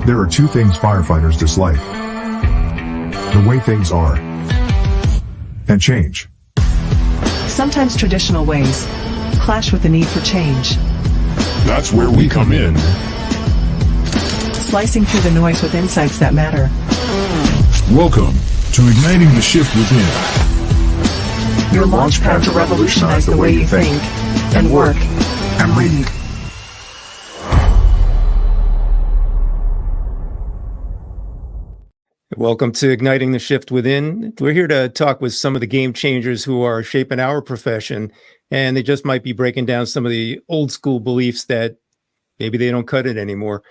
There are two things firefighters dislike: the way things are, and change. Sometimes traditional ways clash with the need for change. That's where we come in. Slicing through the noise with insights that matter. Welcome to Igniting the Shift Within. Your launch pad to revolutionize the way you think and work and lead. Welcome to Igniting the Shift Within. We're here to talk with some of the game changers who are shaping our profession, and they just might be breaking down some of the old school beliefs that maybe they don't cut it anymore.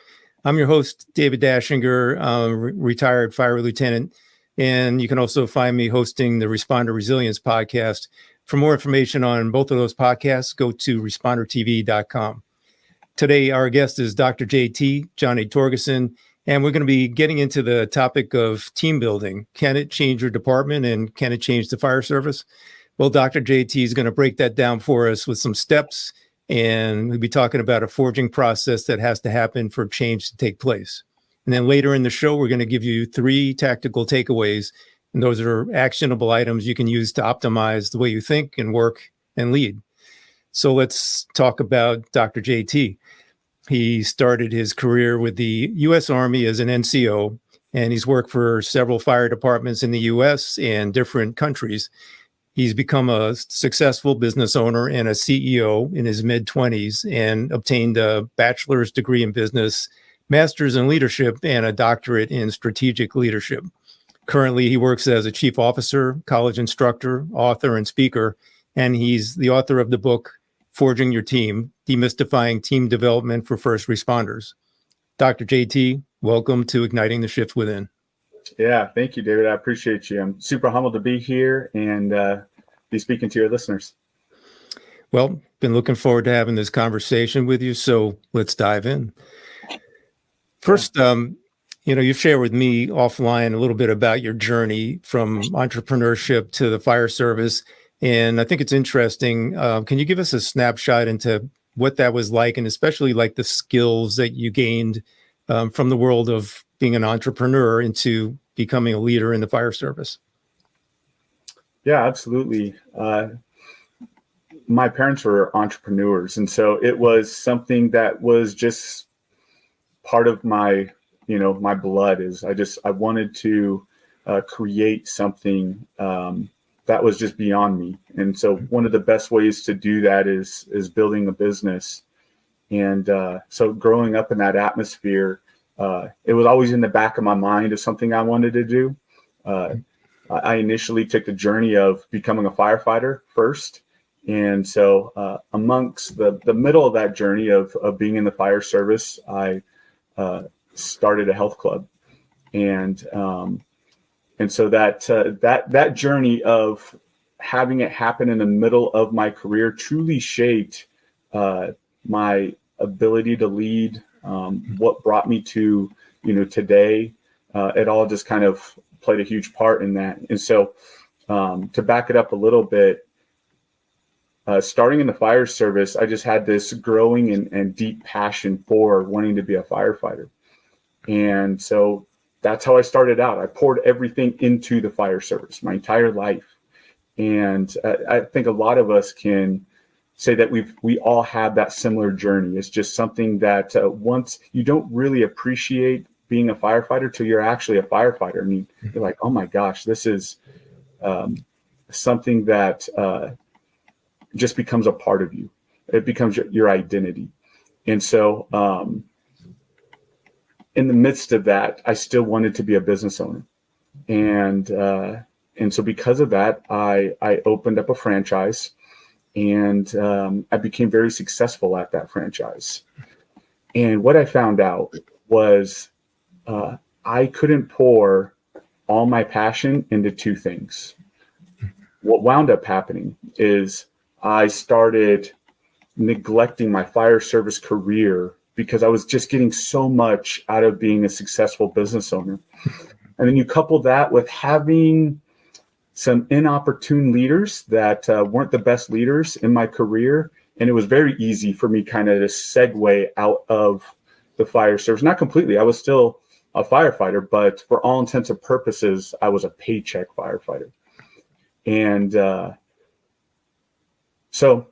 I'm your host, David Dachinger, retired fire lieutenant, and you can also find me hosting the Responder Resilience podcast. For more information on both of those podcasts, go to respondertv.com. Today, our guest is Dr. JT, Johnny Torgeson, and we're going to be getting into the topic of team building. Can it change your department, and can it change the fire service? Well, Dr. JT is going to break that down for us with some steps, and we'll be talking about a forging process that has to happen for change to take place. And then later in the show, we're going to give you 3 tactical takeaways, and those are actionable items you can use to optimize the way you think and work and lead. So let's talk about Dr. JT. He started his career with the U.S. Army as an NCO, and he's worked for several fire departments in the U.S. and different countries. He's become a successful business owner and a CEO in his mid-20s and obtained a bachelor's degree in business, master's in leadership, and a doctorate in strategic leadership. Currently, he works as a chief officer, college instructor, author, and speaker, and he's the author of the book, Forging Your Team, Demystifying Team Development for First Responders. Dr. JT, welcome to Igniting the Shift Within. Yeah, thank you, David. I appreciate you. I'm super humbled to be here and be speaking to your listeners. Well, been looking forward to having this conversation with you, so let's dive in. First, you've shared with me offline a little bit about your journey from entrepreneurship to the fire service. And I think it's interesting. Can you give us a snapshot into what that was like, and especially like the skills that you gained from the world of being an entrepreneur into becoming a leader in the fire service? Yeah, absolutely. My parents were entrepreneurs, and so it was something that was just part of my, my blood. I wanted to create something that was just beyond me. And so one of the best ways to do that is building a business. And so growing up in that atmosphere, it was always in the back of my mind as something I wanted to do. I initially took the journey of becoming a firefighter first. And so amongst the middle of that journey of being in the fire service, I started a health club. And so that journey of having it happen in the middle of my career truly shaped my ability to lead. What brought me to today, it all just kind of played a huge part in that. And so to back it up a little bit, starting in the fire service, I just had this growing and deep passion for wanting to be a firefighter. And so that's how I started out. I poured everything into the fire service, my entire life. And I think a lot of us can say that we all have that similar journey. It's just something that once you don't really appreciate being a firefighter till you're actually a firefighter. And you're like, oh my gosh, this is something that just becomes a part of you. It becomes your identity. And so in the midst of that, I still wanted to be a business owner. And so because of that, I opened up a franchise, and I became very successful at that franchise. And what I found out was I couldn't pour all my passion into 2 things. What wound up happening is I started neglecting my fire service career because I was just getting so much out of being a successful business owner. And then you couple that with having some inopportune leaders that weren't the best leaders in my career. And it was very easy for me kind of to segue out of the fire service. Not completely. I was still a firefighter, but for all intents and purposes, I was a paycheck firefighter. And so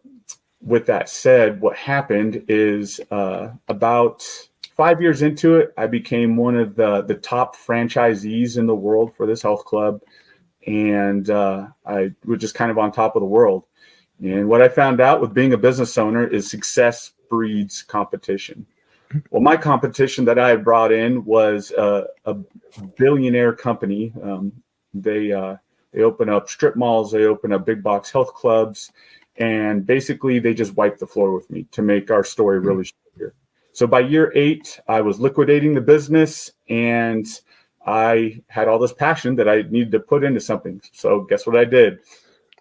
with that said, what happened is about 5 years into it, I became one of the top franchisees in the world for this health club. And I was just kind of on top of the world. And what I found out with being a business owner is success breeds competition. Well, my competition that I had brought in was a billionaire company. They open up strip malls, they open up big box health clubs, and basically they just wiped the floor with me to make our story really short here. So by year 8, I was liquidating the business, and I had all this passion that I needed to put into something. So guess what I did?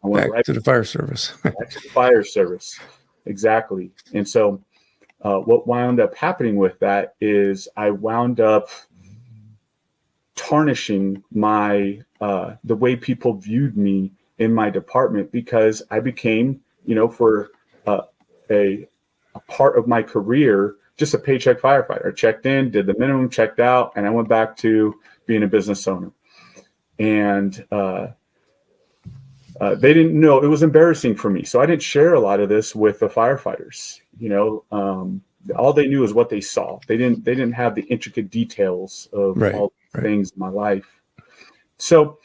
I went Back to the fire service. back to the fire service. Exactly. And so what wound up happening with that is I wound up tarnishing my the way people viewed me in my department, because I became, for a part of my career, just a paycheck firefighter. I checked in, did the minimum, checked out, and I went back to being a business owner. And they didn't know. It was embarrassing for me. So I didn't share a lot of this with the firefighters. All they knew is what they saw. They didn't have the intricate details of all the things in my life. So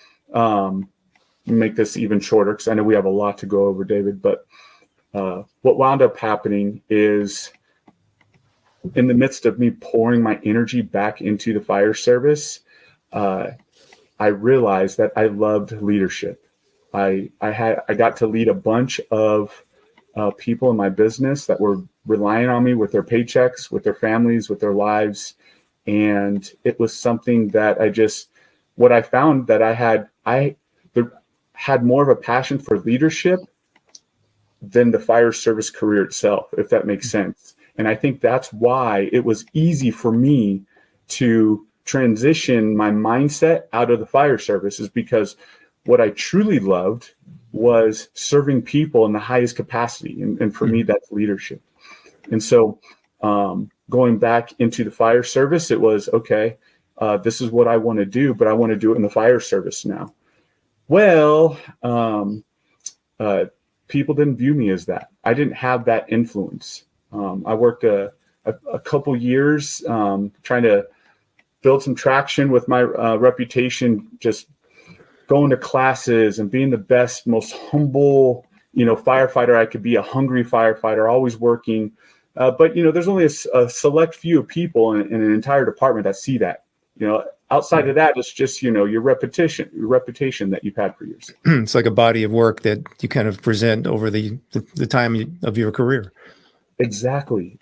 make this even shorter, because I know we have a lot to go over, David. But what wound up happening is, in the midst of me pouring my energy back into the fire service, I realized that I loved leadership. I got to lead a bunch of people in my business that were relying on me with their paychecks, with their families, with their lives. And it was something that what I found that I had more of a passion for leadership than the fire service career itself, if that makes sense. And I think that's why it was easy for me to transition my mindset out of the fire service, is because what I truly loved was serving people in the highest capacity. And for me, that's leadership. And so going back into the fire service, it was, okay, this is what I want to do, but I want to do it in the fire service now. Well, people didn't view me as that. I didn't have that influence. I worked a couple years trying to build some traction with my reputation, just going to classes and being the best, most humble, firefighter I could be, a hungry firefighter, always working. But there's only a select few of people in an entire department that see that. Outside of that, it's just, your reputation that you've had for years. It's like a body of work that you kind of present over the time of your career. Exactly.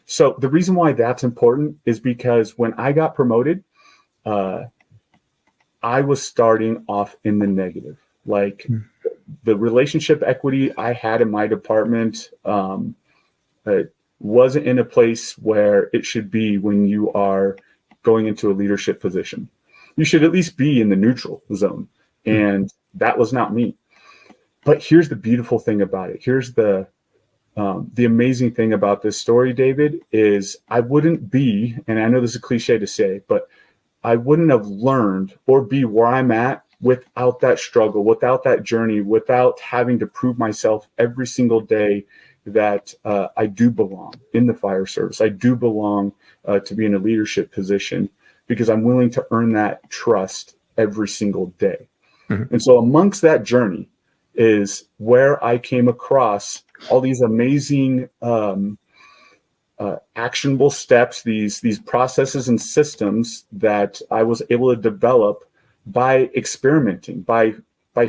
So the reason why that's important is because when I got promoted, I was starting off in the negative. Like the relationship equity I had in my department wasn't in a place where it should be when you are going into a leadership position. You should at least be in the neutral zone. And that was not me. But here's the beautiful thing about it. Here's the amazing thing about this story, David, is I wouldn't be, and I know this is a cliche to say, but I wouldn't have learned or be where I'm at without that struggle, without that journey, without having to prove myself every single day that I do belong in the fire service. I do belong to be in a leadership position, because I'm willing to earn that trust every single day. And so amongst that journey is where I came across all these amazing actionable steps, these processes and systems that I was able to develop by experimenting, by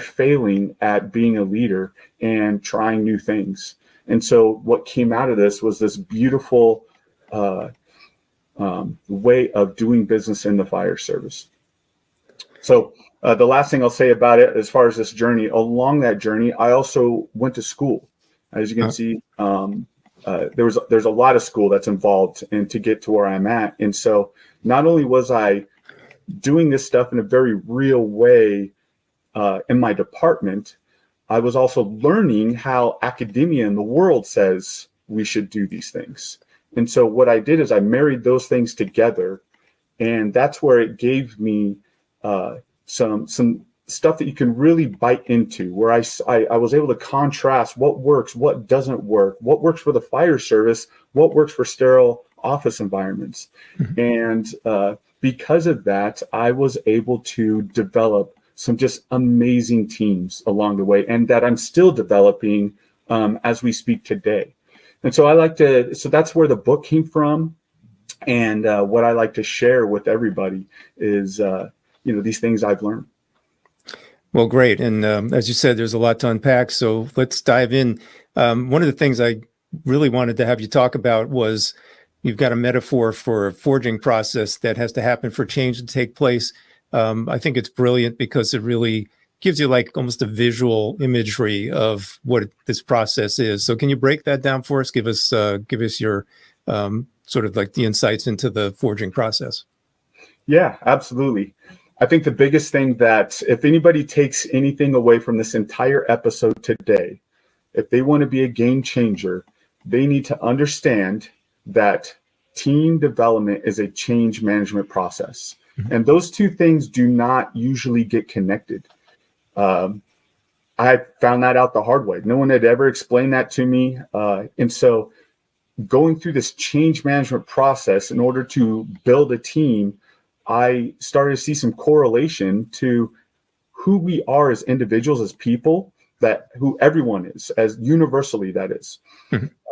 failing at being a leader and trying new things. And so what came out of this was this beautiful way of doing business in the fire service. So the last thing I'll say about it, as far as this journey, along that journey, I also went to school. As you can see, there's a lot of school that's involved and to get to where I'm at. And so not only was I doing this stuff in a very real way in my department, I was also learning how academia and the world says we should do these things. And so what I did is I married those things together And that's where it gave me some stuff that you can really bite into, where I was able to contrast what works, what doesn't work, what works for the fire service, what works for sterile office environments. And because of that, I was able to develop some just amazing teams along the way, and that I'm still developing as we speak today. And so so that's where the book came from. And what I like to share with everybody is, these things I've learned. Well, great. And as you said, there's a lot to unpack. So let's dive in. One of the things I really wanted to have you talk about was you've got a metaphor for a forging process that has to happen for change to take place. I think it's brilliant because it really gives you like almost a visual imagery of what this process is. So can you break that down for us? Give us your sort of like the insights into the forging process. Yeah, absolutely. I think the biggest thing that if anybody takes anything away from this entire episode today, if they want to be a game changer, they need to understand that team development is a change management process. And those two things do not usually get connected. I found that out the hard way. No one had ever explained that to me. And so going through this change management process in order to build a team, I started to see some correlation to who we are as individuals, as people, who everyone is, as universally that is.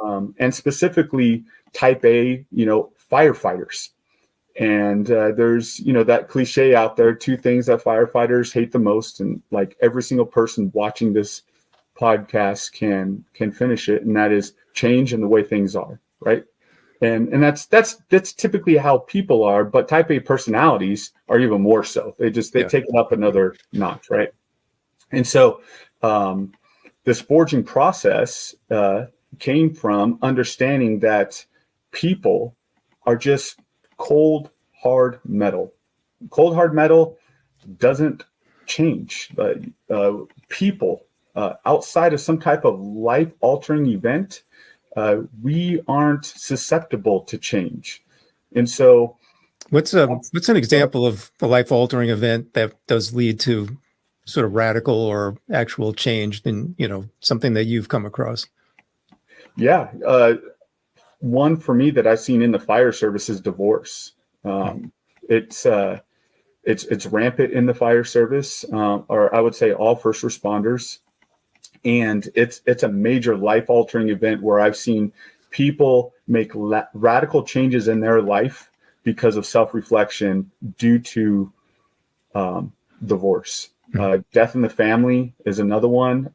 And specifically type A, firefighters. And there's, that cliche out there, two things that firefighters hate the most. And like every single person watching this podcast can finish it. And that is change and the way things are, right? And that's typically how people are, but type A personalities are even more so. They take it up another notch, right? And so this forging process came from understanding that people are just cold, hard metal. Cold, hard metal doesn't change. People outside of some type of life-altering event, we aren't susceptible to change. And so what's an example of a life-altering event that does lead to sort of radical or actual change in, something that you've come across? Yeah. One for me that I've seen in the fire service is divorce. It's rampant in the fire service, or I would say all first responders. And it's a major life-altering event where I've seen people make radical changes in their life because of self-reflection due to divorce. Death in the family is another one.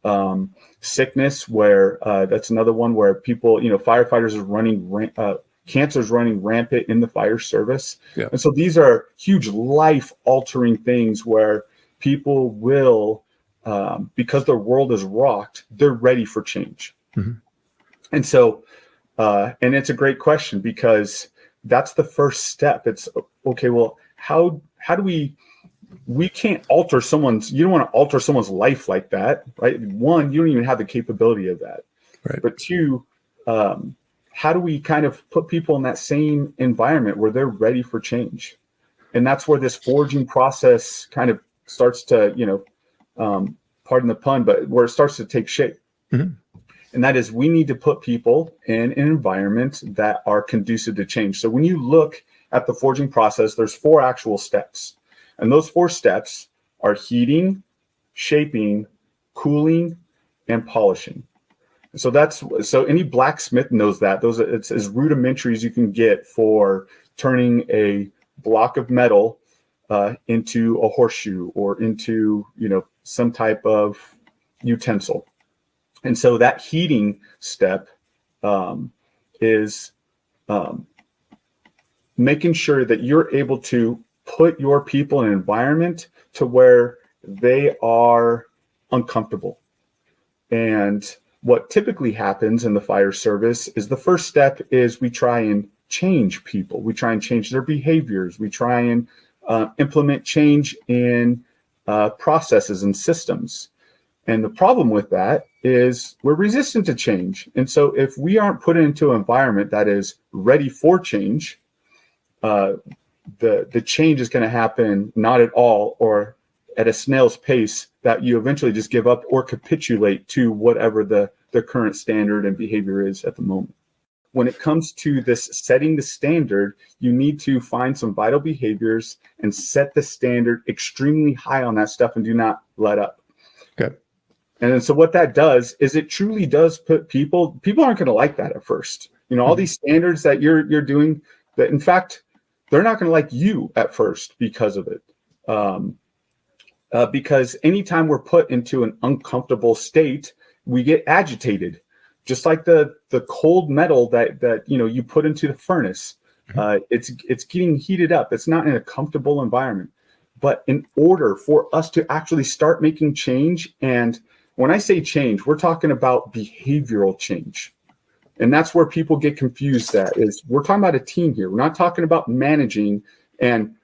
Sickness, where that's another one where people, firefighters are running, cancer is running rampant in the fire service. Yeah. And so these are huge life-altering things where people will, because their world is rocked, they're ready for change. And so, and it's a great question because that's the first step. It's okay. Well, how do we can't alter you don't want to alter someone's life like that, right? One, you don't even have the capability of that. Right. But two, how do we kind of put people in that same environment where they're ready for change? And that's where this forging process kind of starts to, pardon the pun, but where it starts to take shape. And that is, we need to put people in an environment that are conducive to change. So when you look at the forging process, there's 4 actual steps. And those 4 steps are heating, shaping, cooling, and polishing. So any blacksmith knows that. It's as rudimentary as you can get for turning a block of metal into a horseshoe or into, some type of utensil. And so that heating step is making sure that you're able to put your people in an environment to where they are uncomfortable. And what typically happens in the fire service is the first step is we try and change people. We try and change their behaviors. We try and implement change in processes and systems. And the problem with that is we're resistant to change. And so if we aren't put into an environment that is ready for change, the change is going to happen not at all or at a snail's pace, that you eventually just give up or capitulate to whatever the current standard and behavior is at the moment. When it comes to this setting the standard, you need to find some vital behaviors and set the standard extremely high on that stuff and do not let up. Okay. And then, so what that does is it truly does put people aren't going to like that at first. All these standards that you're doing, that in fact, they're not going to like you at first because of it. Because anytime we're put into an uncomfortable state, we get agitated, just like the cold metal that you put into the furnace. It's getting heated up. It's not in a comfortable environment. But in order for us to actually start making change, and when I say change, we're talking about behavioral change. And that's where people get confused. That is, we're talking about a team here. We're not talking about managing and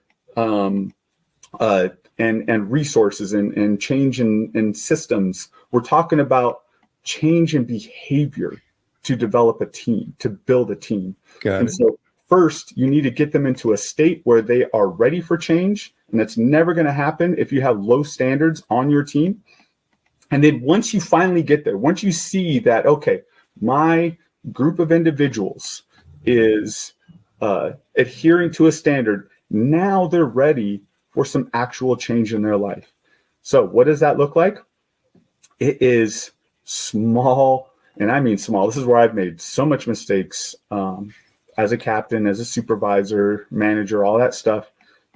resources and change in systems. We're talking about change in behavior to develop a team, to build a team. Got it. So first, you need to get them into a state where they are ready for change. And that's never going to happen if you have low standards on your team. And then once you finally get there, once you see that, okay, my group of individuals is adhering to a standard, now they're ready for some actual change in their life. So what does that look like? It is small, and I mean small. This is where I've made so much mistakes as a captain, as a supervisor, manager, all that stuff,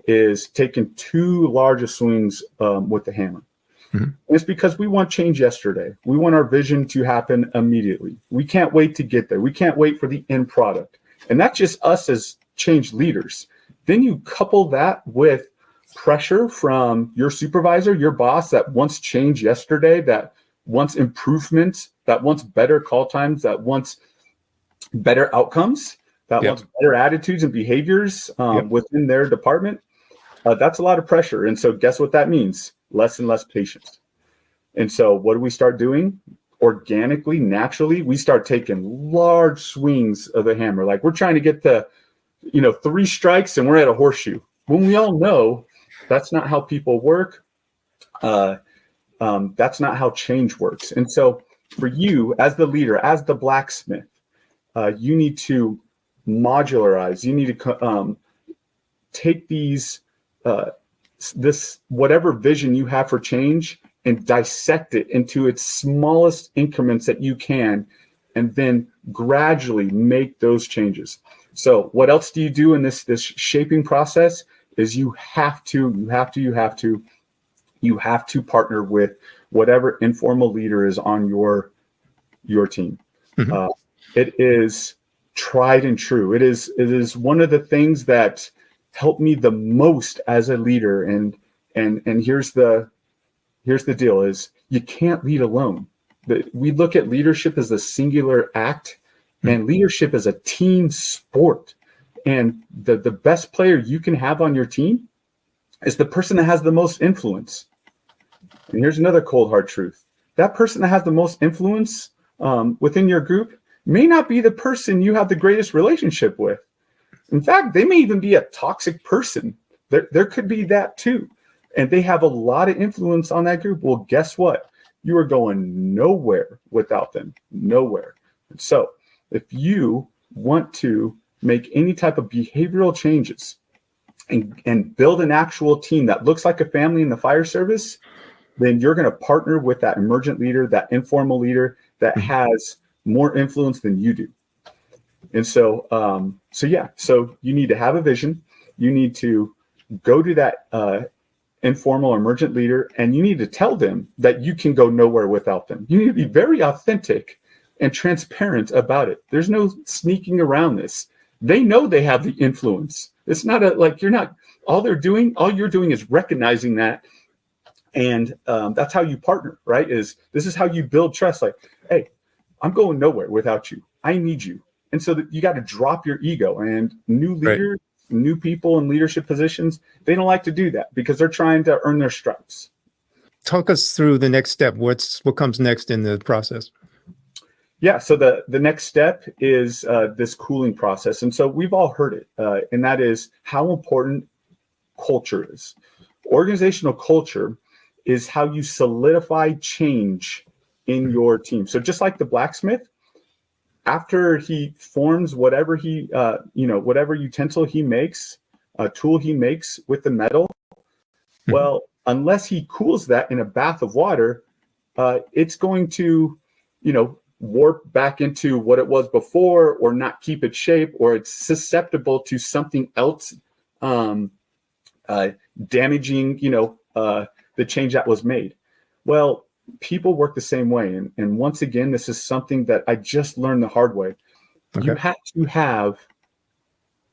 is taking too large a swings with the hammer. Mm-hmm. And it's because we want change yesterday. We want our vision to happen immediately. We can't wait to get there. We can't wait for the end product. And that's just us as change leaders. Then you couple that with pressure from your supervisor, your boss, that wants change yesterday, that wants improvement, that wants better call times, that wants better outcomes, that wants better attitudes and behaviors within their department. That's a lot of pressure. And so guess what that means? Less and less patience. And so what do we start doing? Organically, naturally, we start taking large swings of the hammer. Like we're trying to get to, 3 strikes and we're at a horseshoe. When we all know that's not how people work. That's not how change works. And so for you as the leader, as the blacksmith, you need to modularize. You need to take these, this whatever vision you have for change and dissect it into its smallest increments that you can, and then gradually make those changes. So what else do you do in this shaping process is you have to partner with whatever informal leader is on your team. Mm-hmm. It is tried and true. It is one of the things that helped me the most as a leader. And here's the deal: is you can't lead alone. We look at leadership as a singular act, and leadership is a team sport. And the best player you can have on your team is the person that has the most influence. And here's another cold hard truth: that person that has the most influence within your group may not be the person you have the greatest relationship with. In fact, they may even be a toxic person. There could be that too. And they have a lot of influence on that group. Well, guess what? You are going nowhere without them. Nowhere. And so if you want to make any type of behavioral changes and build an actual team that looks like a family in the fire service, then you're going to partner with that emergent leader, that informal leader that has more influence than you do. And so you need to have a vision. You need to go to that informal emergent leader, and you need to tell them that you can go nowhere without them. You need to be very authentic and transparent about it. There's no sneaking around this. They know they have the influence. It's not all you're doing is recognizing that. And that's how you partner, right? This is how you build trust. Like, hey, I'm going nowhere without you. I need you. And so that you got to drop your ego. And new leaders, new people in leadership positions, they don't like to do that because they're trying to earn their stripes. Talk us through the next step. What comes next in the process? Yeah, so the next step is this cooling process. And so we've all heard it, and that is how important culture is. Organizational culture is how you solidify change in your team. So just like the blacksmith, after he forms whatever whatever utensil he makes, a tool he makes with the metal, well, unless he cools that in a bath of water, it's going to, warp back into what it was before, or not keep its shape, or it's susceptible to something else damaging, the change that was made. Well, people work the same way. And once again, this is something that I just learned the hard way. Okay. You have to have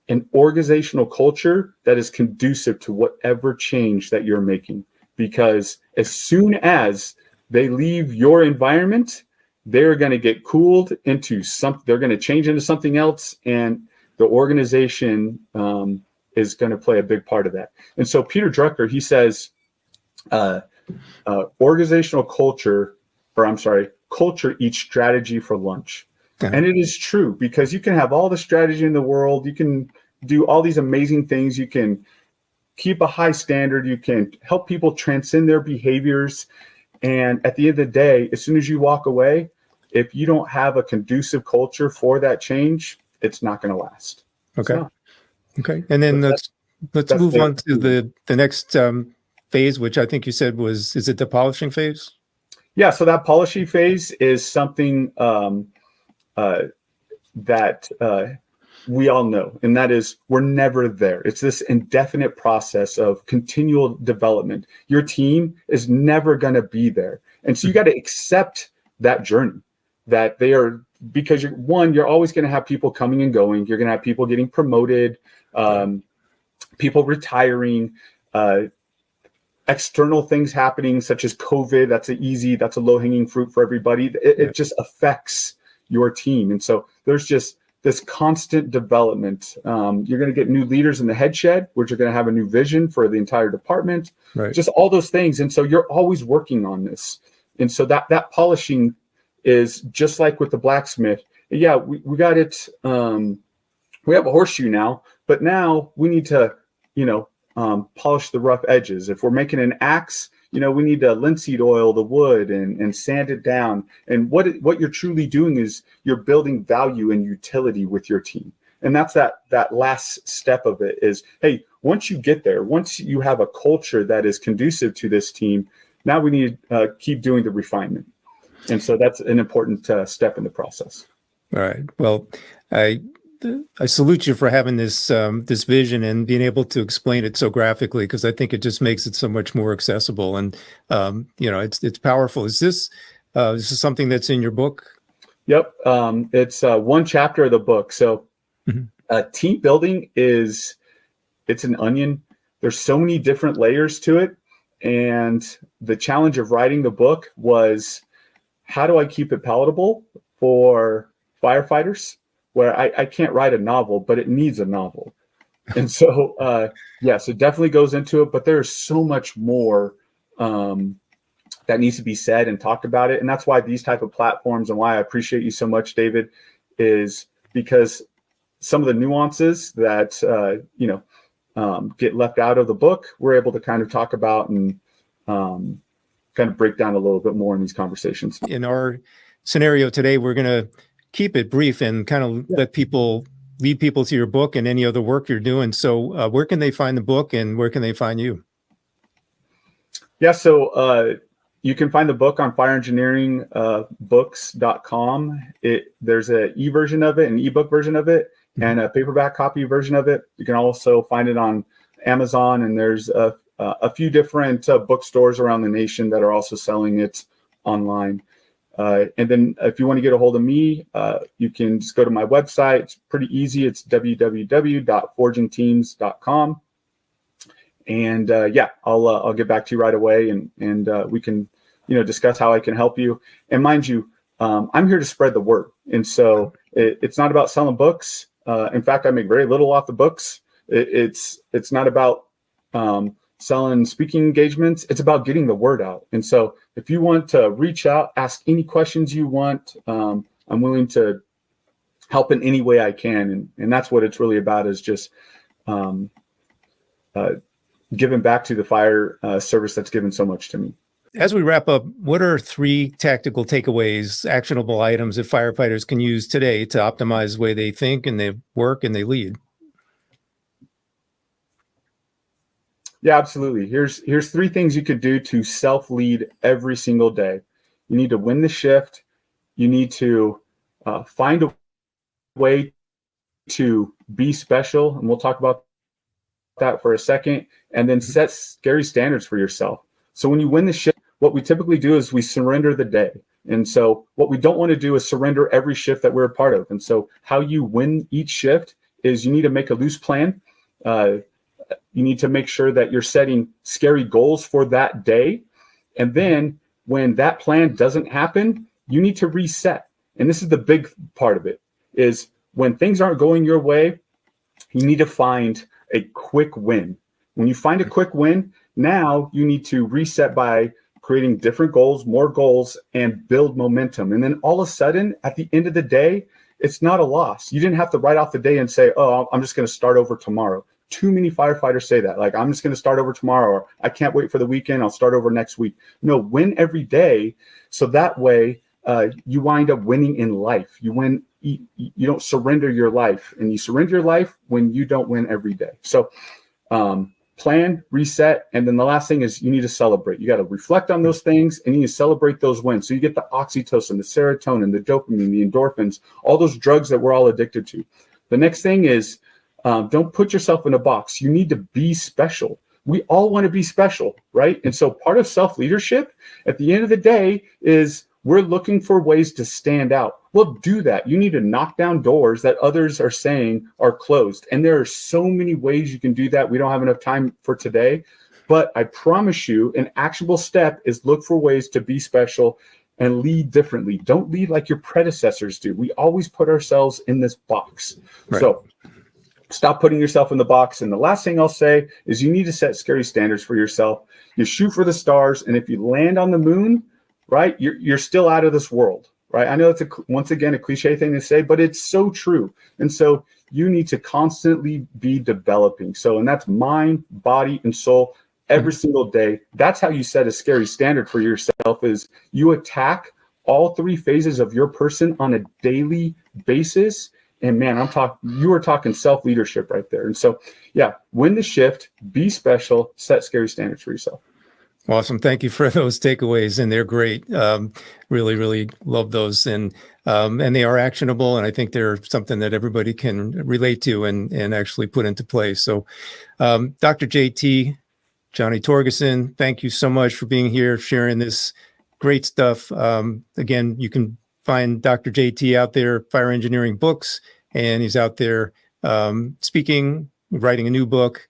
an organizational culture that is conducive to whatever change that you're making. Because as soon as they leave your environment, they're going to get cooled into something, they're going to change into something else, and the organization is going to play a big part of that. And so Peter Drucker, he says, organizational culture, culture eats strategy for lunch. Okay. And it is true, because you can have all the strategy in the world, you can do all these amazing things, you can keep a high standard, you can help people transcend their behaviors. And at the end of the day, as soon as you walk away, if you don't have a conducive culture for that change, it's not going to last. Okay. Okay. And then let's move on to the next phase, which I think you said is it the polishing phase? Yeah. So that polishing phase is something that we all know, and that is we're never there. It's this indefinite process of continual development. Your team is never going to be there. And so you got to accept that journey, that they are, because you're always going to have people coming and going. You're going to have people getting promoted, people retiring, external things happening such as COVID. That's a low-hanging fruit for everybody. It just affects your team. And so there's just this constant development. You're going to get new leaders in the head shed, which are going to have a new vision for the entire department, just all those things. And so you're always working on this. And so that polishing is just like with the blacksmith. Yeah, we got it. We have a horseshoe now, but now we need to, polish the rough edges. If we're making an axe, we need to linseed oil the wood and sand it down. And what you're truly doing is you're building value and utility with your team. And that's that last step of it is, hey, once you get there, once you have a culture that is conducive to this team, now we need to keep doing the refinement. And so that's an important step in the process. All right. Well, I salute you for having this vision and being able to explain it so graphically, because I think it just makes it so much more accessible, and it's powerful. Is this something that's in your book? Yep, it's one chapter of the book. So team building it's an onion. There's so many different layers to it, and the challenge of writing the book was, how do I keep it palatable for firefighters? Where I can't write a novel, but it needs a novel. And so, yes, it definitely goes into it, but there's so much more that needs to be said and talked about it. And that's why these type of platforms, and why I appreciate you so much, David, is because some of the nuances that, get left out of the book, we're able to kind of talk about and kind of break down a little bit more in these conversations. In our scenario today, we're going to keep it brief and kind of lead people to your book and any other work you're doing. So where can they find the book, and where can they find you? Yeah, so you can find the book on fireengineeringbooks.com. There's an e-version of it, an ebook version of it, and a paperback copy version of it. You can also find it on Amazon, and there's a few different bookstores around the nation that are also selling it online. And then if you want to get a hold of me, you can just go to my website. It's pretty easy. It's www.forgingteams.com. And I'll get back to you right away, and we can, discuss how I can help you. And mind you, I'm here to spread the word. And so it's not about selling books. In fact, I make very little off the books. It's not about selling speaking engagements. It's about getting the word out. And so if you want to reach out, ask any questions you want, I'm willing to help in any way I can. And that's what it's really about, is just giving back to the fire service that's given so much to me. As we wrap up, what are 3 tactical takeaways, actionable items that firefighters can use today to optimize the way they think and they work and they lead? Yeah, absolutely. Here's 3 things you could do to self-lead every single day. You need to win the shift. You need to find a way to be special, and we'll talk about that for a second, and then set scary standards for yourself. So when you win the shift, what we typically do is we surrender the day. And so what we don't want to do is surrender every shift that we're a part of. And so how you win each shift is you need to make a loose plan. You need to make sure that you're setting scary goals for that day. And then when that plan doesn't happen, you need to reset. And this is the big part of it, is when things aren't going your way, you need to find a quick win. When you find a quick win, now you need to reset by creating different goals, more goals, and build momentum. And then all of a sudden, at the end of the day, it's not a loss. You didn't have to write off the day and say, oh, I'm just going to start over tomorrow. Too many firefighters say that, like, I'm just going to start over tomorrow, or I can't wait for the weekend, I'll start over next week. No, win every day. So that way you wind up winning in life. You win. You don't surrender your life, and you surrender your life when you don't win every day. So plan, reset, and then the last thing is you need to celebrate. You got to reflect on those things, and you need to celebrate those wins. So you get the oxytocin, the serotonin, the dopamine, the endorphins, all those drugs that we're all addicted to. The next thing is don't put yourself in a box. You need to be special. We all want to be special, right? And so part of self-leadership at the end of the day is we're looking for ways to stand out. Well, do that. You need to knock down doors that others are saying are closed. And there are so many ways you can do that. We don't have enough time for today, but I promise you an actionable step is look for ways to be special and lead differently. Don't lead like your predecessors do. We always put ourselves in this box. Right. So stop putting yourself in the box. And the last thing I'll say is you need to set scary standards for yourself. You shoot for the stars. And if you land on the moon, right, you're still out of this world. Right. I know it's once again a cliche thing to say, but it's so true. And so you need to constantly be developing. So, and that's mind, body, and soul every single day. That's how you set a scary standard for yourself, is you attack all 3 phases of your person on a daily basis. And man, you are talking self-leadership right there. And so, yeah, win the shift, be special, set scary standards for yourself. Awesome. Thank you for those takeaways. And they're great. Really, really love those. And they are actionable. And I think they're something that everybody can relate to and actually put into place. So Dr. JT, Johnny Torgeson, thank you so much for being here, sharing this great stuff. Again, you can find Dr. JT out there, fire engineering books, and he's out there speaking, writing a new book.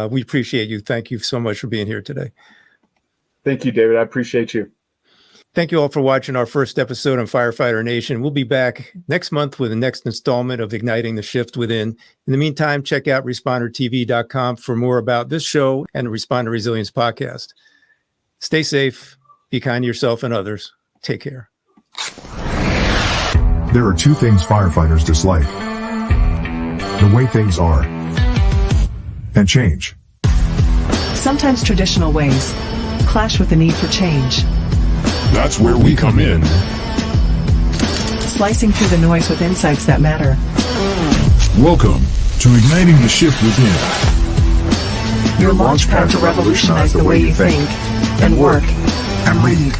We appreciate you. Thank you so much for being here today. Thank you, David. I appreciate you. Thank you all for watching our first episode on Firefighter Nation. We'll be back next month with the next installment of Igniting the Shift Within. In the meantime, check out respondertv.com for more about this show and the Responder Resilience podcast. Stay safe, be kind to yourself and others. Take care. There are 2 things firefighters dislike: the way things are, and change. Sometimes traditional ways clash with the need for change. That's where we come in. Slicing through the noise with insights that matter. Welcome to Igniting the Shift Within. Your launch pad to revolutionize the way you think and work and lead.